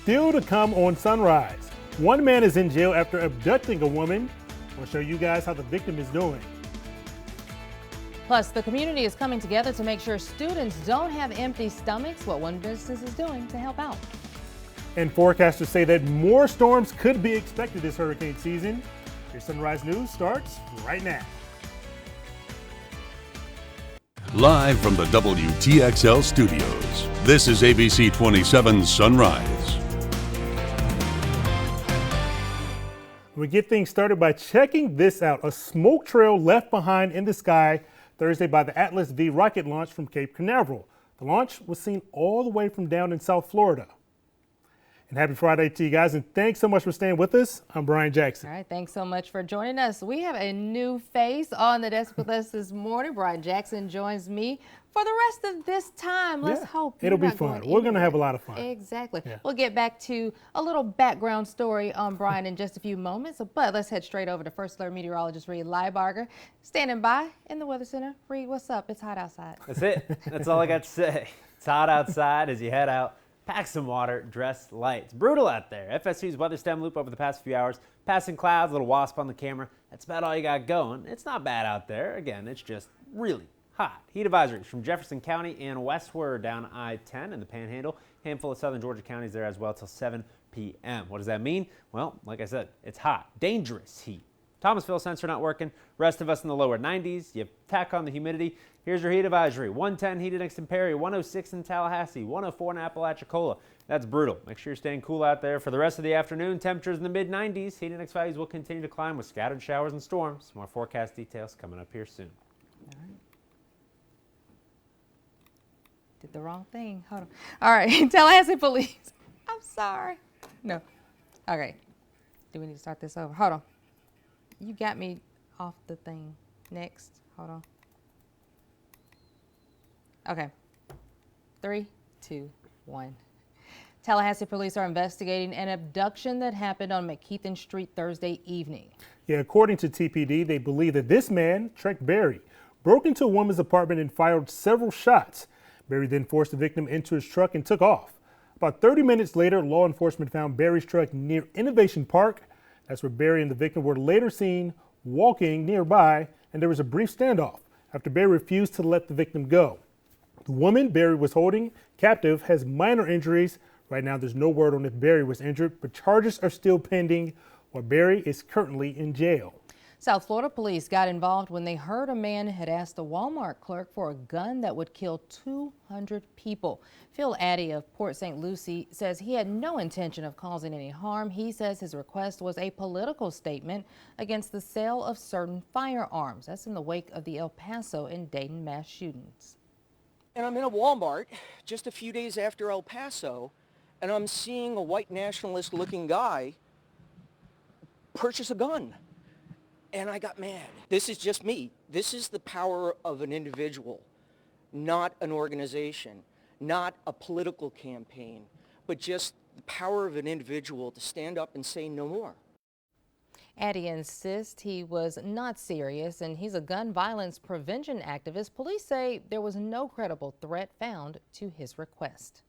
still to come on Sunrise. One man is in jail after abducting a woman. We'll show you guys how the victim is doing. Plus, the community is coming together to make sure students don't have empty stomachs, what one business is doing to help out. And forecasters say that more storms could be expected this hurricane season. Your Sunrise News starts right now. Live from the WTXL studios, this is ABC 27 Sunrise. We get things started by checking this out. A smoke trail left behind in the sky Thursday by the Atlas V rocket launch from Cape Canaveral. The launch was seen all the way from down in South Florida. And happy Friday to you guys, and thanks so much for staying with us. I'm Brian Jackson. All right, thanks so much for joining us. We have a new face on the desk with us this morning. Brian Jackson joins me for the rest of this time. Let's hope it'll be fun. We're going to have a lot of fun. Exactly. Yeah. We'll get back to a little background story on Brian in just a few moments, but let's head straight over to First Alert meteorologist Reed Leibarger standing by in the Weather Center. Reed, what's up? It's hot outside. That's it. That's all I got to say. It's hot outside as you head out. Pack some water, dress light. It's brutal out there. FSU's weather stem loop over the past few hours. Passing clouds, a little wasp on the camera. That's about all you got going. It's not bad out there. Again, it's just really hot. Heat advisories from Jefferson County and westward down I-10 and the Panhandle. Handful of southern Georgia counties there as well till 7 p.m. What does that mean? Well, like I said, it's hot. Dangerous heat. Thomasville sensor not working. Rest of us in the lower 90s. You tack on the humidity. Here's your heat advisory. 110 heated next in Perry, 106 in Tallahassee, 104 in Apalachicola. That's brutal. Make sure you're staying cool out there. For the rest of the afternoon, temperatures in the mid-90s. Heat index values will continue to climb with scattered showers and storms. More forecast details coming up here soon. All right. Did the wrong thing. Hold on. All right, Tallahassee police. I'm sorry. No. Okay. Do we need to start this over? Hold on. You got me off the thing. Next. Hold on. Okay. 3, 2, 1. Tallahassee police are investigating an abduction that happened on McKeithen Street Thursday evening. Yeah, according to TPD, they believe that this man, Trek Berry, broke into a woman's apartment and fired several shots. Berry then forced the victim into his truck and took off. About 30 minutes later, law enforcement found Berry's truck near Innovation Park. That's where Berry and the victim were later seen walking nearby, and there was a brief standoff after Berry refused to let the victim go. The woman Berry was holding captive has minor injuries. Right now, there's no word on if Berry was injured, but charges are still pending while Berry is currently in jail. South Florida police got involved when they heard a man had asked a Walmart clerk for a gun that would kill 200 people. Phil Addy of Port St. Lucie says he had no intention of causing any harm. He says his request was a political statement against the sale of certain firearms. That's in the wake of the El Paso and Dayton mass shootings. And I'm in a Walmart just a few days after El Paso, and I'm seeing a white nationalist looking guy purchase a gun. And I got mad. This is just me. This is the power of an individual, not an organization, not a political campaign, but just the power of an individual to stand up and say no more. Addy insists he was not serious and he's a gun violence prevention activist. Police say there was no credible threat found to his request.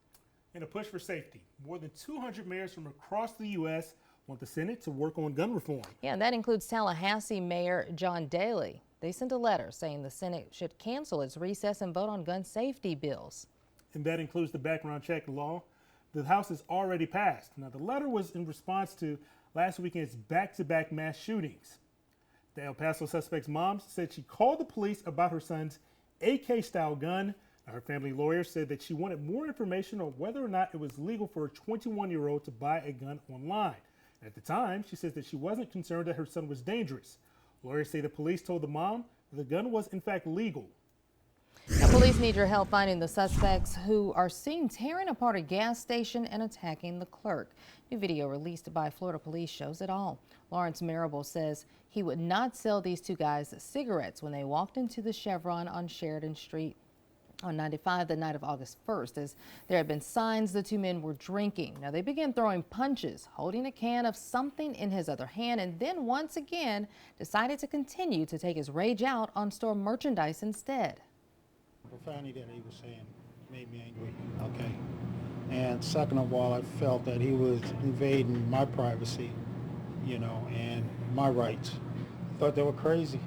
In a push for safety, more than 200 mayors from across the U.S. want the Senate to work on gun reform. Yeah, and that includes Tallahassee Mayor John Daley. They sent a letter saying the Senate should cancel its recess and vote on gun safety bills. And that includes the background check law. The House has already passed. Now, the letter was in response to last weekend's back-to-back mass shootings. The El Paso suspect's mom said she called the police about her son's AK-style gun. Now, her family lawyer said that she wanted more information on whether or not it was legal for a 21-year-old to buy a gun online. At the time, she says that she wasn't concerned that her son was dangerous. Lawyers say the police told the mom that the gun was in fact legal. Now, police need your help finding the suspects who are seen tearing apart a gas station and attacking the clerk. New video released by Florida police shows it all. Lawrence Marable says he would not sell these two guys cigarettes when they walked into the Chevron on Sheridan Street on 95 the night of August 1st, as there had been signs the two men were drinking. Now, they began throwing punches, holding a can of something in his other hand, and then once again decided to continue to take his rage out on store merchandise instead. Profanity that he was saying made me angry. Okay. And second of all, I felt that he was invading my privacy, and my rights. I thought they were crazy.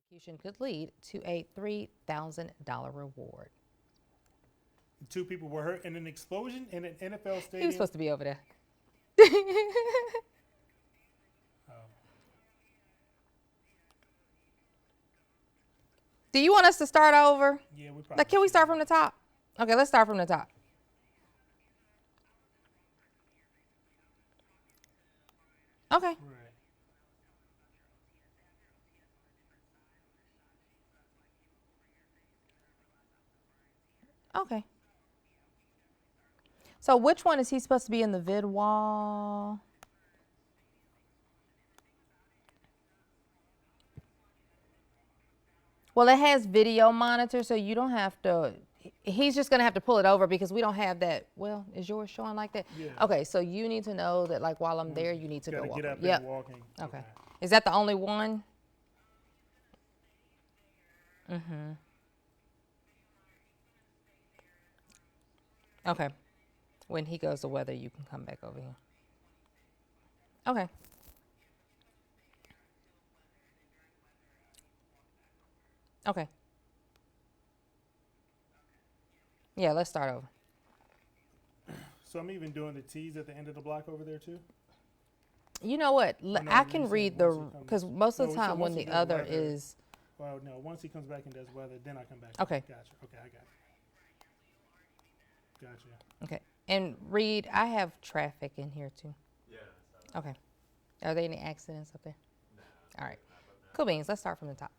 Prosecution could lead to a $3,000 reward. 2 people were hurt in an explosion in an NFL He stadium. was supposed to be over there. Do you want us to start over? Yeah, we probably. Like, can we should. start from the top? Okay, let's start from the top. Okay. Right. Okay. So which one is he supposed to be in the vid wall? Well, it has video monitor, so you don't have to. He's just gonna have to pull it over because we don't have that. Well, is yours showing like that? Yeah. Okay, so you need to know that, like, while I'm there, you need to Gotta go get walk. up Yep. and walking. Okay. Is that the only one? Okay. When he goes to weather, you can come back over here. Okay. Okay. Yeah, let's start over. So I'm even doing the T's at the end of the block over there too. You know what? no, I you're can saying read once the, he comes- because most of No, the so time once when he the does other weather- is, Well, no. Once he comes back and does weather, then I come back. to it. Okay. Gotcha. Okay, I got it. Gotcha. okay. And Reed, I have traffic in here too. Yeah. Okay. Are there any accidents up there? No. All right. Cool beans. Let's start from the top.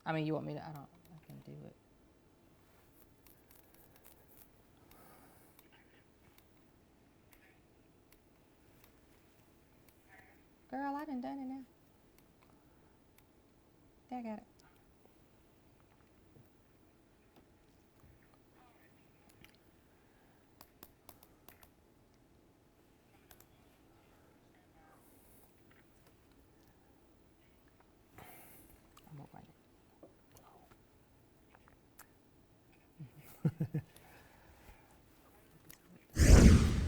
I mean, you want me to? I can do it. Girl, I done it now. There, I got it. I'm gonna write it.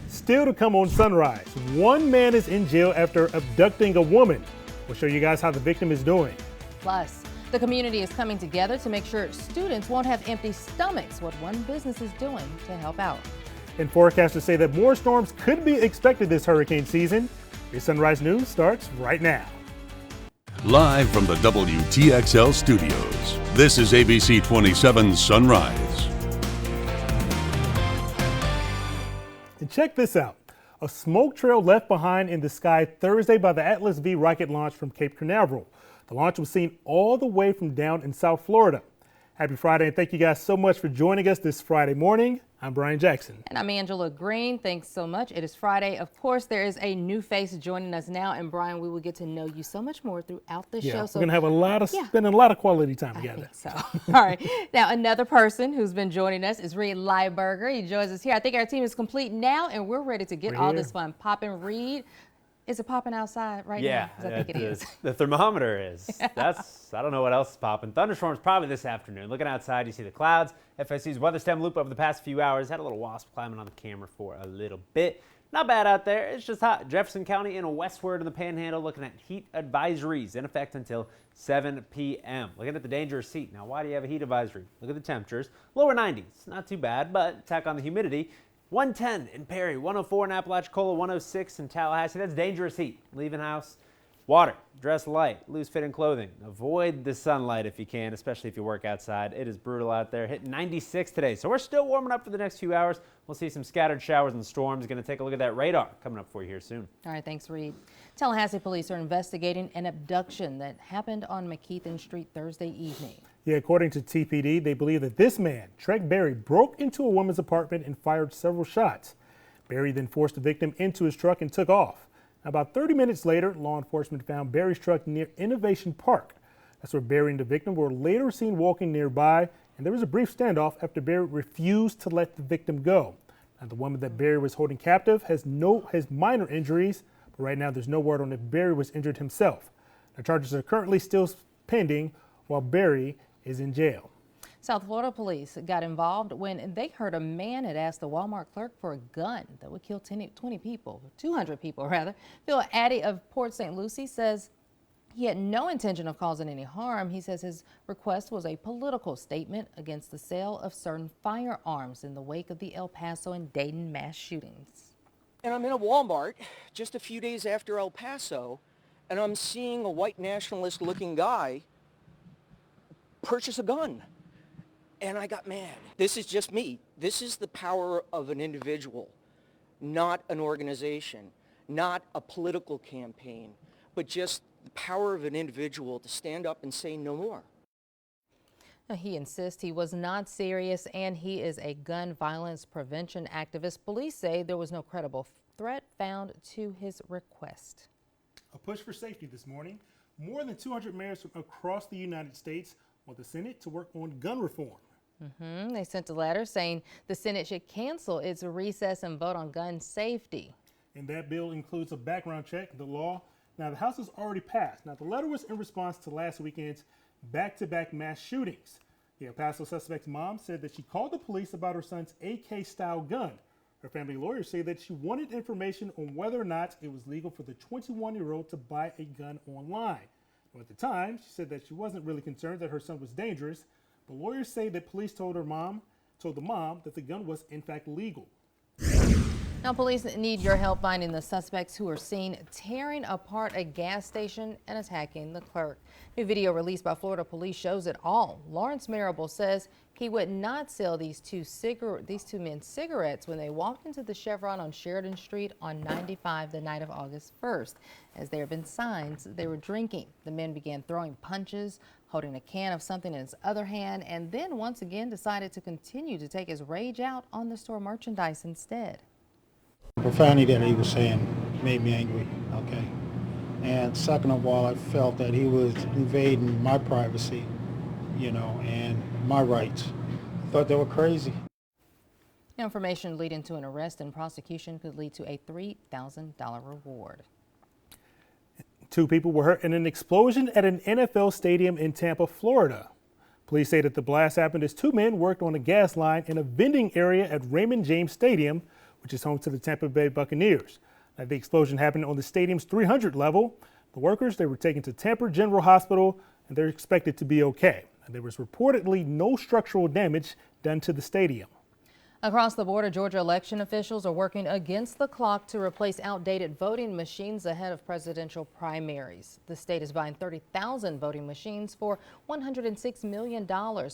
Still to come on Sunrise. One man is in jail after abducting a woman. We'll show you guys how the victim is doing. Plus, the community is coming together to make sure students won't have empty stomachs. What one business is doing to help out. And forecasters say that more storms could be expected this hurricane season. Your Sunrise News starts right now. Live from the WTXL studios, this is ABC 27 Sunrise. And check this out. A smoke trail left behind in the sky Thursday by the Atlas V rocket launch from Cape Canaveral. The launch was seen all the way from down in South Florida. Happy Friday, and thank you guys so much for joining us this Friday morning. I'm Brian Jackson. And I'm Angela Green. Thanks so much. It is Friday. Of course, there is a new face joining us now. And Brian, we will get to know you so much more throughout the show. We're gonna have spending a lot of quality time together. So, all right. Now, another person who's been joining us is Reed Lieberger. He joins us here. I think our team is complete now, and we're ready to get all this fun popping. Reed, is it popping outside right now? 'Cause I think it is. The thermometer is. I don't know what else is popping. Thunderstorms probably this afternoon. Looking outside, you see the clouds. FSU's weather stem loop over the past few hours had a little wasp climbing on the camera for a little bit. Not bad out there. It's just hot. Jefferson County and westward in the Panhandle looking at heat advisories in effect until 7 p.m. Looking at the dangerous heat. Now, why do you have a heat advisory? Look at the temperatures. Lower 90s. Not too bad, but tack on the humidity. 110 in Perry, 104 in Apalachicola, 106 in Tallahassee. That's dangerous heat. Leaving house. Water, dress light, loose fitting clothing. Avoid the sunlight if you can, especially if you work outside. It is brutal out there. Hitting 96 today, so we're still warming up for the next few hours. We'll see some scattered showers and storms. Going to take a look at that radar coming up for you here soon. All right, thanks, Reed. Tallahassee police are investigating an abduction that happened on McKeithen Street Thursday evening. Yeah, according to TPD, they believe that this man, Trek Berry, broke into a woman's apartment and fired several shots. Berry then forced the victim into his truck and took off. About 30 minutes later, law enforcement found Berry's truck near Innovation Park. That's where Barry and the victim were later seen walking nearby, and there was a brief standoff after Barry refused to let the victim go. Now, the woman that Barry was holding captive has minor injuries, but right now there's no word on if Barry was injured himself. The charges are currently still pending while Barry is in jail. South Florida police got involved when they heard a man had asked the Walmart clerk for a gun that would kill 200 people rather. Phil Addy of Port St. Lucie says he had no intention of causing any harm. He says his request was a political statement against the sale of certain firearms in the wake of the El Paso and Dayton mass shootings. And I'm in a Walmart just a few days after El Paso, and I'm seeing a white nationalist looking guy purchase a gun. And I got mad. This is just me. This is the power of an individual, not an organization, not a political campaign, but just the power of an individual to stand up and say no more. Now, he insists he was not serious and he is a gun violence prevention activist. Police say there was no credible threat found to his request. A push for safety this morning. More than 200 mayors from across the United States want the Senate to work on gun reform. They sent a letter saying the Senate should cancel its recess and vote on gun safety. And that bill includes a background check, the law. Now, the House has already passed. Now, the letter was in response to last weekend's back-to-back mass shootings. The El Paso suspect's mom said that she called the police about her son's AK-style gun. Her family lawyers say that she wanted information on whether or not it was legal for the 21-year-old to buy a gun online. Now, at the time, she said that she wasn't really concerned that her son was dangerous. But lawyers say that police told the mom that the gun was in fact legal. Now, police need your help finding the suspects who are seen tearing apart a gas station and attacking the clerk. New video released by Florida police shows it all. Lawrence Marable says he would not sell these two men cigarettes when they walked into the Chevron on Sheridan Street on 95 the night of August 1st. As there have been signs they were drinking, the men began throwing punches, holding a can of something in his other hand, and then once again decided to continue to take his rage out on the store merchandise instead. Profanity that he was saying made me angry, okay? And second of all, I felt that he was invading my privacy, you know, and my rights. I thought they were crazy. Information leading to an arrest and prosecution could lead to a $3,000 reward. 2 people were hurt in an explosion at an NFL stadium in Tampa, Florida. Police say that the blast happened as 2 men worked on a gas line in a vending area at Raymond James Stadium, which is home to the Tampa Bay Buccaneers. Now, the explosion happened on the stadium's 300 level. The workers, they were taken to Tampa General Hospital, and they're expected to be okay. And there was reportedly no structural damage done to the stadium. Across the border, Georgia election officials are working against the clock to replace outdated voting machines ahead of presidential primaries. The state is buying 30,000 voting machines for $106 million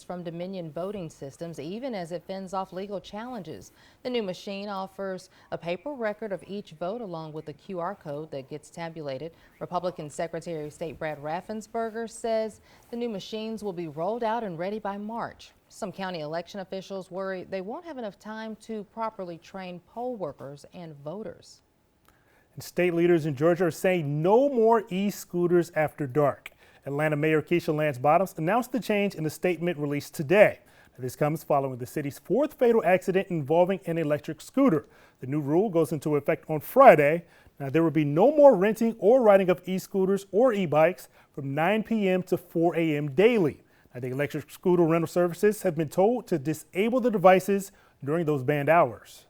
from Dominion Voting Systems, even as it fends off legal challenges. The new machine offers a paper record of each vote along with a QR code that gets tabulated. Republican Secretary of State Brad Raffensperger says the new machines will be rolled out and ready by March. Some county election officials worry they won't have enough time to properly train poll workers and voters. And state leaders in Georgia are saying no more e-scooters after dark. Atlanta Mayor Keisha Lance Bottoms announced the change in a statement released today. This comes following the city's 4th fatal accident involving an electric scooter. The new rule goes into effect on Friday. Now, there will be no more renting or riding of e-scooters or e-bikes from 9 p.m. to 4 a.m. daily. Now, the electric scooter rental services have been told to disable the devices during those banned hours.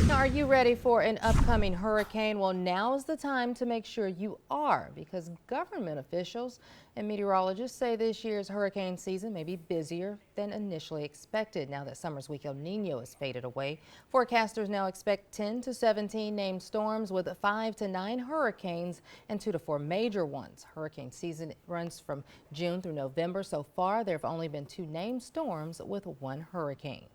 Now, are you ready for an upcoming hurricane? Well, now is the time to make sure you are, because government officials and meteorologists say this year's hurricane season may be busier than initially expected now that summer's weak El Nino has faded away. Forecasters now expect 10 to 17 named storms with 5 to 9 hurricanes and 2 to 4 major ones. Hurricane season runs from June through November. So far, there have only been 2 named storms with 1 hurricane.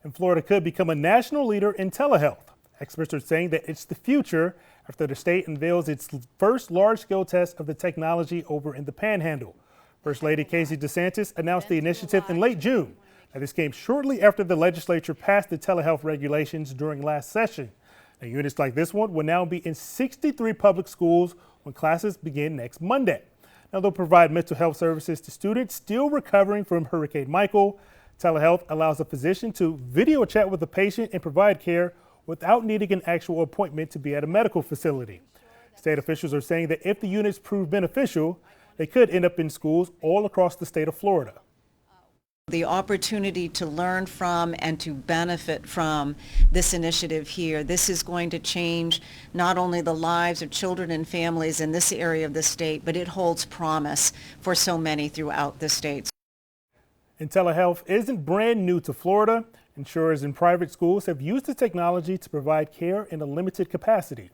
And Florida could become a national leader in telehealth. Experts are saying that it's the future after the state unveils its first large-scale test of the technology over in the Panhandle. First Lady Casey DeSantis announced the initiative in late June. Now, this came shortly after the legislature passed the telehealth regulations during last session. Now, units like this one will now be in 63 public schools when classes begin next Monday. Now they'll provide mental health services to students still recovering from Hurricane Michael. Telehealth allows a physician to video chat with a patient and provide care without needing an actual appointment to be at a medical facility. State officials are saying that if the units prove beneficial, they could end up in schools all across the state of Florida. The opportunity to learn from and to benefit from this initiative here. This is going to change not only the lives of children and families in this area of the state, but it holds promise for so many throughout the state. And telehealth isn't brand new to Florida. Insurers and private schools have used the technology to provide care in a limited capacity.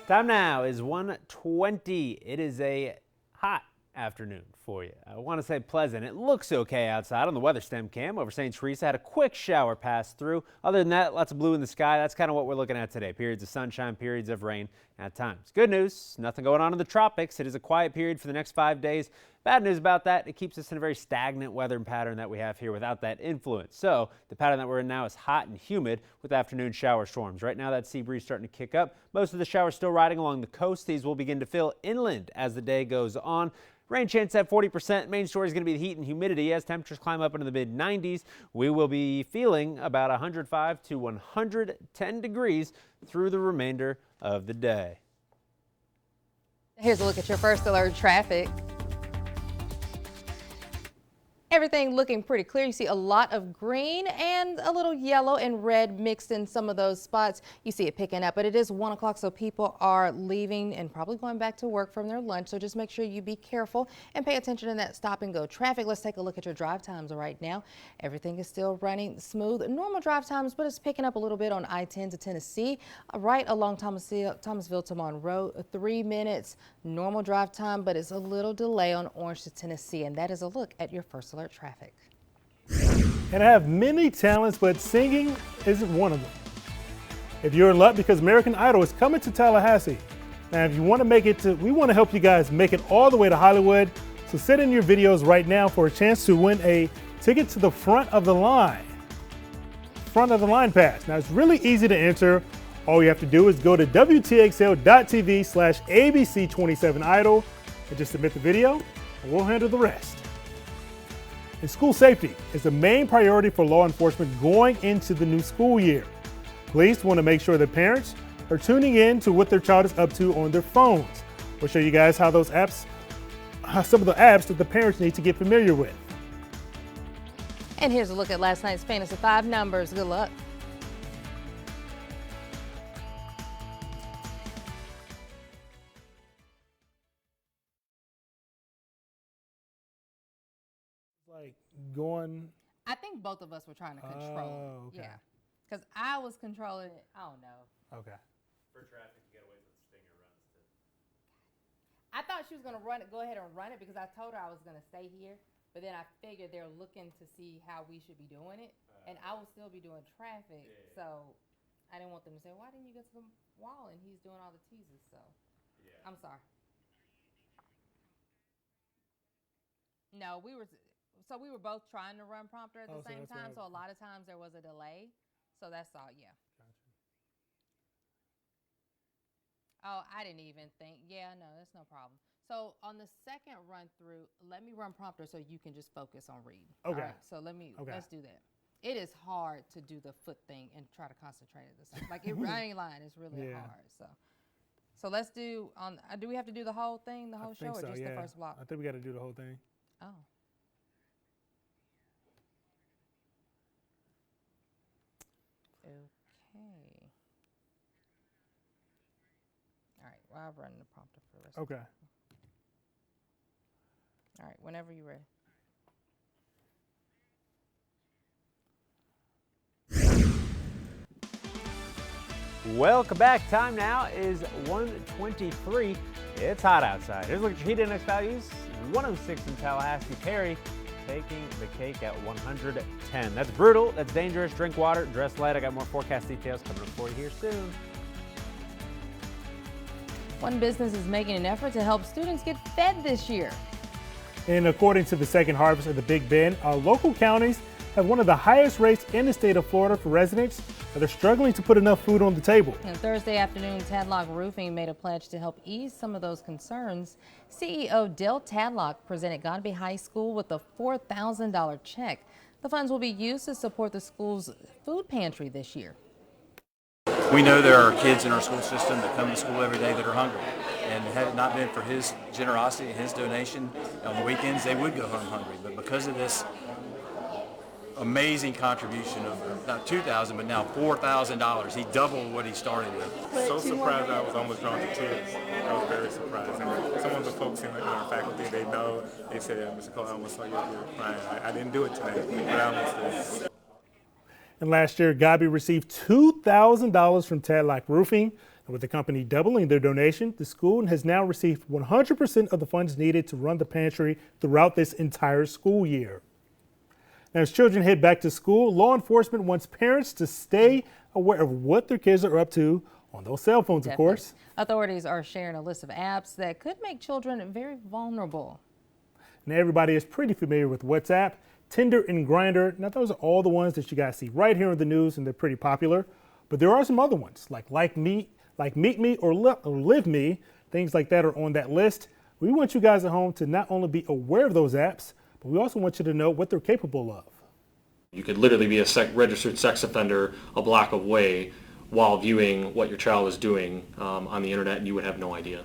Time now is 1:20. It is a hot afternoon for you. I want to say pleasant. It looks okay outside on the weather stem cam over St. Teresa. Had a quick shower pass through. Other than that, lots of blue in the sky. That's kind of what we're looking at today. Periods of sunshine, periods of rain at times. Good news, nothing going on in the tropics. It is a quiet period for the next 5 days. Bad news about that, it keeps us in a very stagnant weather pattern that we have here without that influence. So the pattern that we're in now is hot and humid with afternoon shower storms. Right now that sea breeze starting to kick up. Most of the showers still riding along the coast. These will begin to fill inland as the day goes on. Rain chance at 40%. Main story is going to be the heat and humidity. As temperatures climb up into the mid-90s, we will be feeling about 105 to 110 degrees through the remainder of the day. Here's a look at your first alert traffic. Everything looking pretty clear. You see a lot of green and a little yellow and red mixed in some of those spots. You see it picking up, but it is 1 o'clock, so people are leaving and probably going back to work from their lunch. So just make sure you be careful and pay attention to that stop and go traffic. Let's take a look at your drive times right now. Everything is still running smooth. Normal drive times, but it's picking up a little bit on I-10 to Tennessee, right along Thomasville to Monroe. 3 minutes normal drive time, but it's a little delay on Orange to Tennessee. And that is a look at your first alert traffic. And I have many talents, but singing isn't one of them. If you're in luck, because American Idol is coming to Tallahassee. Now, if you want to make it to, we want to help you guys make it all the way to Hollywood. So send in your videos right now for a chance to win a ticket to the front of the line. Front of the line pass. Now, it's really easy to enter. All you have to do is go to WTXL.tv/ABC27Idol and just submit the video, and we'll handle the rest. And school safety is the main priority for law enforcement going into the new school year. Police want to make sure that parents are tuning in to what their child is up to on their phones. We'll show you guys how some of the apps that the parents need to get familiar with. And here's a look at last night's Fantasy 5 numbers. Good luck. Like going. I think both of us were trying to control it. Oh, okay. Yeah. Because I was controlling it. I don't know. Okay. For traffic, you gotta wait for the stinger runs to. I thought she was going to go ahead and run it because I told her I was going to stay here. But then I figured they're looking to see how we should be doing it. And I will still be doing traffic. Yeah. So I didn't want them to say, why didn't you get to the wall? And he's doing all the teases. So yeah. I'm sorry. No, we were both trying to run prompter at the same time. So a lot of times there was a delay. So that's all. Yeah. Gotcha. Oh, I didn't even think. Yeah, no, that's no problem. So on the second run through, let me run prompter so you can just focus on reading. Okay. All right, so let's do that. It is hard to do the foot thing and try to concentrate at the same. Like I ain't lying, it's really hard. So let's do do we have to do the whole thing, the whole show, or just the first block? I think we got to do the whole thing. Oh. Okay. All right. Well, I'll run the prompter for the rest. Okay. All right. Whenever you're ready. Welcome back. Time now is 1:23. It's hot outside. Here's a look at your heat index values. 106 in Tallahassee. Perry taking the cake at 110. That's brutal. That's dangerous. Drink water. Dress light. I got more forecast details coming up for you here soon. One business is making an effort to help students get fed this year. And according to the second harvest of the Big Bend, our local counties have one of the highest rates in the state of Florida for residents that are struggling to put enough food on the table. And Thursday afternoon, Tadlock Roofing made a pledge to help ease some of those concerns. CEO Dale Tadlock presented Godby High School with a $4,000 check. The funds will be used to support the school's food pantry this year. We know there are kids in our school system that come to school every day that are hungry. And had it not been for his generosity and his donation, on the weekends they would go home hungry. But because of this amazing contribution of not $2,000 but now $4,000, he doubled what he started with. So surprised I was almost drawn to tears. I was very surprised. And some of the folks in the faculty, they know, they said, Mr. Cole, I almost saw you crying. I didn't do it today, but I almost did. And last year, Godby received $2,000 from Tadlock Roofing. And with the company doubling their donation, the school has now received 100% of the funds needed to run the pantry throughout this entire school year. Now, as children head back to school, law enforcement wants parents to stay aware of what their kids are up to on those cell phones, of course. Authorities are sharing a list of apps that could make children very vulnerable. Now, everybody is pretty familiar with WhatsApp, Tinder, and Grindr. Now, those are all the ones that you guys see right here in the news, and they're pretty popular. But there are some other ones, like Meet Me or Live Me. Things like that are on that list. We want you guys at home to not only be aware of those apps, but we also want you to know what they're capable of. You could literally be a registered sex offender a block away while viewing what your child is doing on the internet, and you would have no idea.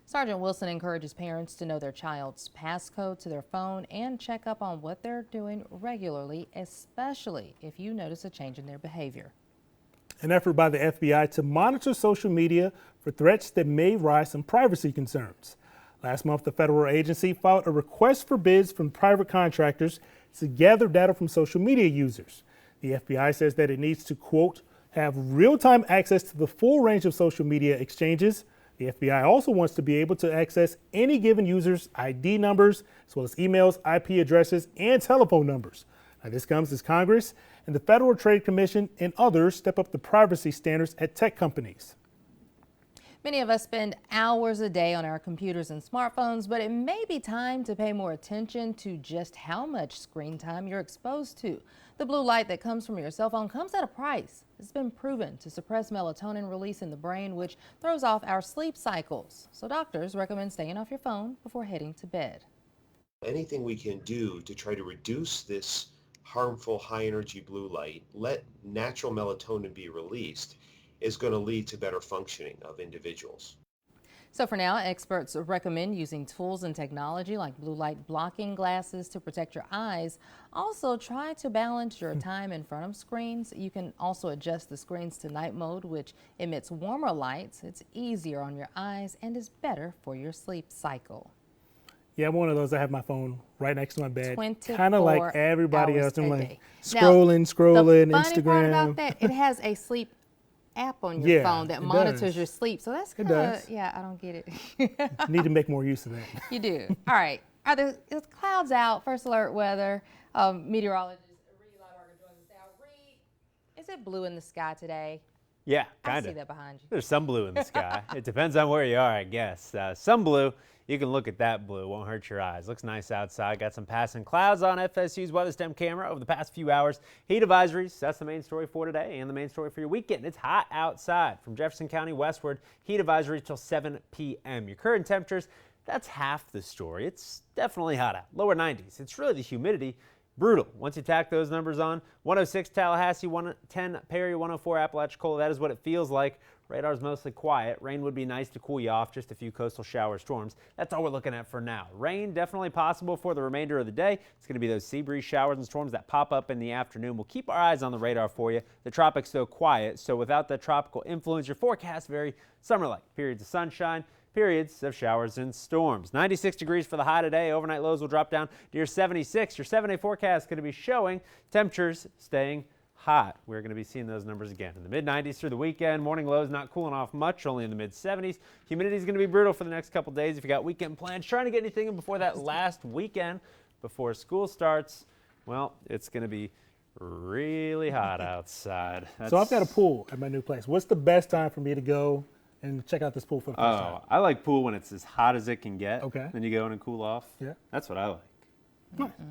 Sergeant Wilson encourages parents to know their child's passcode to their phone and check up on what they're doing regularly, especially if you notice a change in their behavior. An effort by the FBI to monitor social media for threats that may raise some privacy concerns. Last month, the federal agency filed a request for bids from private contractors to gather data from social media users. The FBI says that it needs to, quote, have real-time access to the full range of social media exchanges. The FBI also wants to be able to access any given user's ID numbers, as well as emails, IP addresses, and telephone numbers. Now, this comes as Congress and the Federal Trade Commission and others step up the privacy standards at tech companies. Many of us spend hours a day on our computers and smartphones, but it may be time to pay more attention to just how much screen time you're exposed to. The blue light that comes from your cell phone comes at a price. It's been proven to suppress melatonin release in the brain, which throws off our sleep cycles. So doctors recommend staying off your phone before heading to bed. Anything we can do to try to reduce this harmful high-energy blue light, let natural melatonin be released, is going to lead to better functioning of individuals. So for now, experts recommend using tools and technology like blue light blocking glasses to protect your eyes. Also, try to balance your time in front of screens. You can also adjust the screens to night mode, which emits warmer lights. It's easier on your eyes and is better for your sleep cycle. Yeah, I'm one of those. I have my phone right next to my bed, 24 kind of like everybody else. I'm a like day. scrolling, The funny Instagram. part about that, it has a sleep app on your phone that monitors does. your sleep. So that's kind of, yeah, I don't get it. Need to make more use of that. You do. All right. Are the clouds out? First alert weather. Meteorologist Reed Lightarger joins us now. Reed, is it blue in the sky today? Yeah, kind I of. see that behind you. There's some blue in the sky. It depends on where you are, I guess. Some blue. You can look at that blue. Won't hurt your eyes. Looks nice outside. Got some passing clouds on FSU's weather stem camera over the past few hours. Heat advisories. That's the main story for today and the main story for your weekend. It's hot outside. From Jefferson County westward, heat advisories till 7 p.m. Your current temperatures, that's half the story. It's definitely hot out. Lower 90s. It's really the humidity. Brutal. Once you tack those numbers on, 106 Tallahassee, 110 Perry, 104 Apalachicola. That is what it feels like. Radar's mostly quiet. Rain would be nice to cool you off, just a few coastal shower storms. That's all we're looking at for now. Rain definitely possible for the remainder of the day. It's going to be those sea breeze showers and storms that pop up in the afternoon. We'll keep our eyes on the radar for you. The tropics, though, quiet, so without the tropical influence, your forecast very summer-like. Periods of sunshine, periods of showers and storms. 96 degrees for the high today. Overnight lows will drop down to your 76. Your 7-day forecast is going to be showing temperatures staying hot. We're going to be seeing those numbers again in the mid-90s through the weekend. Morning lows not cooling off much, only in the mid-70s. Humidity is going to be brutal for the next couple days. If you got weekend plans, trying to get anything in before that last weekend before school starts, well, it's going to be really hot outside. So I've got a pool at my new place. What's the best time for me to go and check out this pool for the first time? I like pool when it's as hot as it can get. Okay. Then you go in and cool off. Yeah. That's what I like.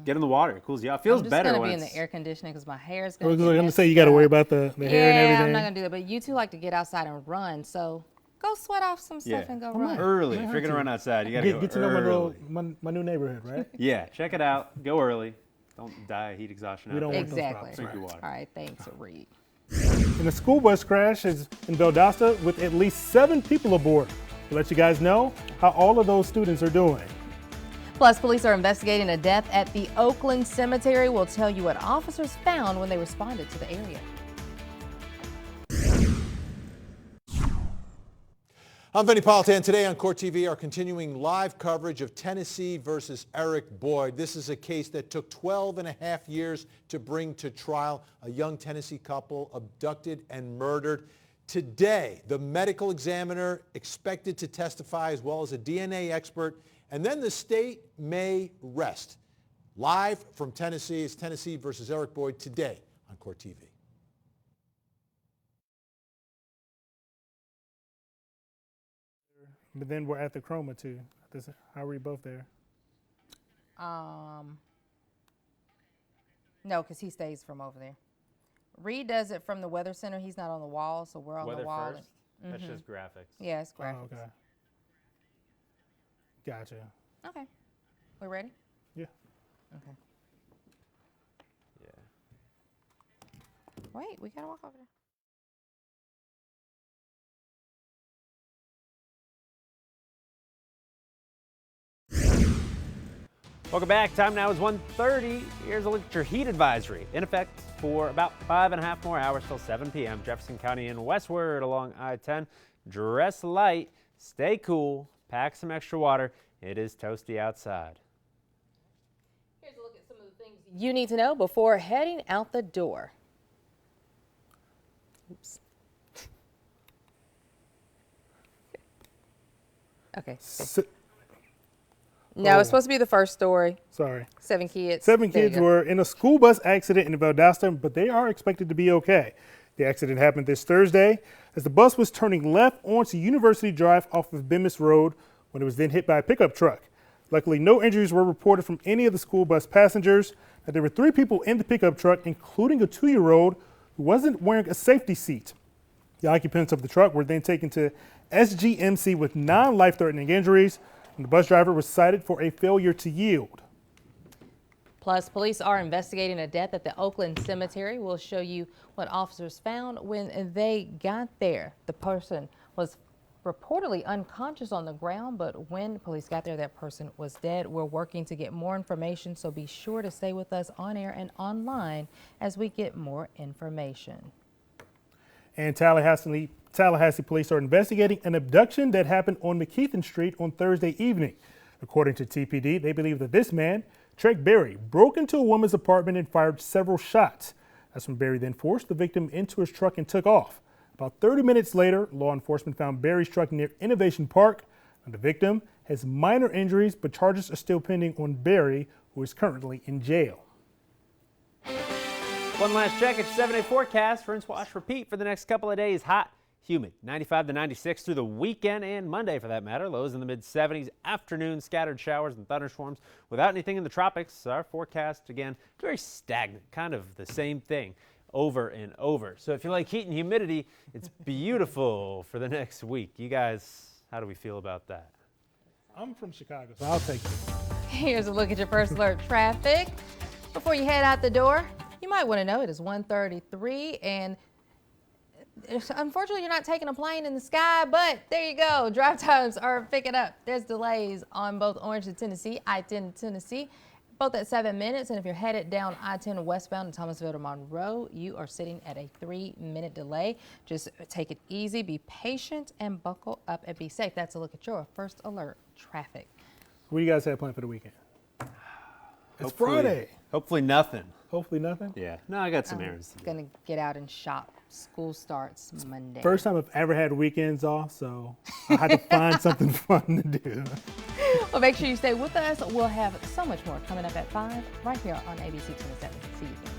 Get in the water. It cools you off. Feels better I'm just when going to be in it's... the air conditioning because my hair is I going was to get going to say, you got to worry about the hair and everything. Yeah, I'm not going to do that. But you two like to get outside and run, so go sweat off some stuff and go run. Early. If you're going to run outside, you got to go Get to early. know my new neighborhood, right? Yeah, check it out. Go early. Don't die of heat exhaustion out don't there. want those Exactly. problems, Drink your water. All right, thanks, Reed. And a school bus crash is in Valdosta with at least 7 people aboard. We'll let you guys know how all of those students are doing. Plus, police are investigating a death at the Oakland Cemetery. We'll tell you what officers found when they responded to the area. I'm Vinny Politan. Today on Court TV, our continuing live coverage of Tennessee versus Eric Boyd. This is a case that took 12 and a half years to bring to trial. A young Tennessee couple abducted and murdered. Today, the medical examiner expected to testify as well as a DNA expert, and then the state may rest. Live from Tennessee is Tennessee versus Eric Boyd today on Court TV. But then we're at the Chroma too. How are we both there? No, because he stays from over there. Reed does it from the Weather Center. He's not on the wall, so we're on Weather the wall. first? That's just graphics. Yeah, it's Oh, graphics. okay. Gotcha. Okay. We ready? Yeah. Okay. Yeah. Wait, we got to walk over there. Welcome back. Time now is 1:30. Here's a look at your heat advisory. In effect for about 5.5 more hours till 7 p.m. Jefferson County and westward along I-10. Dress light, stay cool, pack some extra water. It is toasty outside. Here's a look at some of the things you need to know before heading out the door. Oops. Okay. No, it's supposed to be the first story. Sorry. 7 kids. 7 There you kids go. were in a school bus accident in Valdosta, but they are expected to be okay. The accident happened this Thursday as the bus was turning left onto University Drive off of Bemis Road when it was then hit by a pickup truck. Luckily, no injuries were reported from any of the school bus passengers. Now, there were 3 people in the pickup truck, including a 2-year-old who wasn't wearing a safety seat. The occupants of the truck were then taken to SGMC with non-life-threatening injuries, and the bus driver was cited for a failure to yield. Plus, police are investigating a death at the Oakland Cemetery. We'll show you what officers found when they got there. The person was reportedly unconscious on the ground, but when police got there, that person was dead. We're working to get more information, so be sure to stay with us on air and online as we get more information. And Tallahassee police are investigating an abduction that happened on McKeithen Street on Thursday evening. According to TPD, they believe that this man, Trek Berry, broke into a woman's apartment and fired several shots. That's when Berry then forced the victim into his truck and took off. About 30 minutes later, law enforcement found Berry's truck near Innovation Park. And the victim has minor injuries, but charges are still pending on Berry, who is currently in jail. One last check at your 7-day forecast. Rinse, wash, repeat for the next couple of days. Hot, humid, 95 to 96 through the weekend and Monday for that matter. Lows in the mid-70s. Afternoon, scattered showers and thunderstorms without anything in the tropics. Our forecast, again, very stagnant, kind of the same thing over and over. So if you like heat and humidity, it's beautiful for the next week. You guys, how do we feel about that? I'm from Chicago, so I'll take it. Here's a look at your first alert traffic. Before you head out the door, you might want to know it is 1:33 and unfortunately you're not taking a plane in the sky, but there you go. Drive times are picking up. There's delays on both Orange to Tennessee, I-10 to Tennessee, both at 7 minutes. And if you're headed down I-10 westbound in Thomasville to Monroe, you are sitting at a 3-minute delay. Just take it easy, be patient, and buckle up and be safe. That's a look at your first alert traffic. What do you guys have planned for the weekend? It's Friday. Hopefully nothing. Hopefully nothing? Yeah. No, I got some errands to do. Gonna get out and shop. School starts Monday. First time I've ever had weekends off, so I had to find something fun to do. Well, make sure you stay with us. We'll have so much more coming up at 5 right here on ABC 27. See you then.